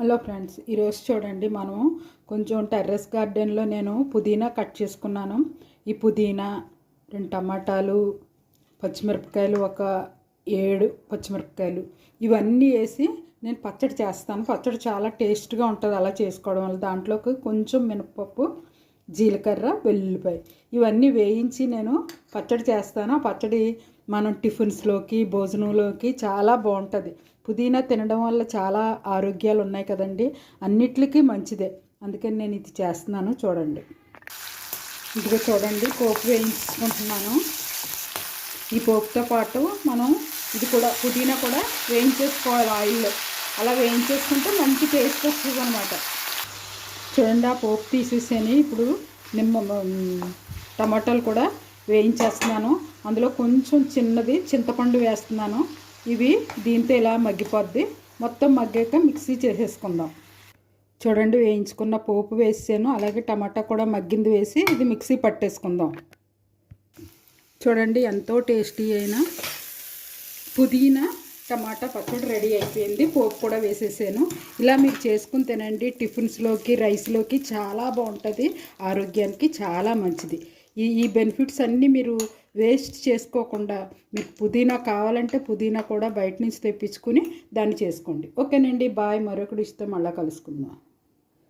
Hello friends, ఈరోజు చూడండి మనం కొంచెం టెర్రస్ గార్డెన్లో నేను పుదీనా కట్ చేసుకున్నాను. ఈ పుదీనా, 2 టమాటాలు, పచ్చిమిరపకాయలు, ఒక 7 పచ్చిమిరపకాయలు ఇవన్నీ వేసి నేను పచ్చడి చేస్తాను. పచ్చడి చాలా టేస్ట్గా ఉంటుంది అలా చేసుకోవడం వల్ల. దాంట్లోకి కొంచెం మినపప్పు, జీలకర్ర, వెల్లుల్లిపాయ ఇవన్నీ వేయించి నేను పచ్చడి చేస్తాను. ఆ పచ్చడి మనం టిఫిన్స్లోకి, భోజనంలోకి చాలా బాగుంటుంది. పుదీనా తినడం వల్ల చాలా ఆరోగ్యాలు ఉన్నాయి కదండి, అన్నిటికీ మంచిదే. అందుకని నేను ఇది చేస్తున్నాను. చూడండి, ఇదిగో చూడండి, పోపు వేయించుకుంటున్నాను. ఈ పోపుతో పాటు మనం ఇది కూడా పుదీనా కూడా వేయించేసుకోవాలి ఆయిల్లో. అలా వేయించేసుకుంటే మంచి టేస్ట్ వస్తుంది అనమాట. చూడండి, ఆ పోపు తీసేసాను. ఇప్పుడు టమాటాలు కూడా వేయించేస్తున్నాను. అందులో కొంచెం చిన్నది చింతపండు వేస్తున్నాను. ఇవి దీంతో ఇలా మగ్గిపోద్ది. మొత్తం మగ్గాక మిక్సీ చేసేసుకుందాం. చూడండి, వేయించుకున్న పోపు వేసాను, అలాగే టమాటా కూడా మగ్గింది వేసి ఇది మిక్సీ పట్టేసుకుందాం. చూడండి, ఎంతో టేస్టీ అయిన పుదీనా టమాటా పచ్చడి రెడీ అయిపోయింది. పోపు కూడా వేసేసాను. ఇలా మీరు చేసుకుని తినండి. టిఫిన్స్లోకి, రైస్లోకి చాలా బాగుంటుంది. ఆరోగ్యానికి చాలా మంచిది. ఈ బెనిఫిట్స్ అన్నీ మీరు వేస్ట్ చేసుకోకుండా, మీకు పుదీనా కావాలంటే పుదీనా కూడా బయట నుంచి తెప్పించుకుని దాన్ని చేసుకోండి. ఓకేనండి, బాయ్. మరొకటి ఇస్తే మళ్ళీ కలుసుకుందాం.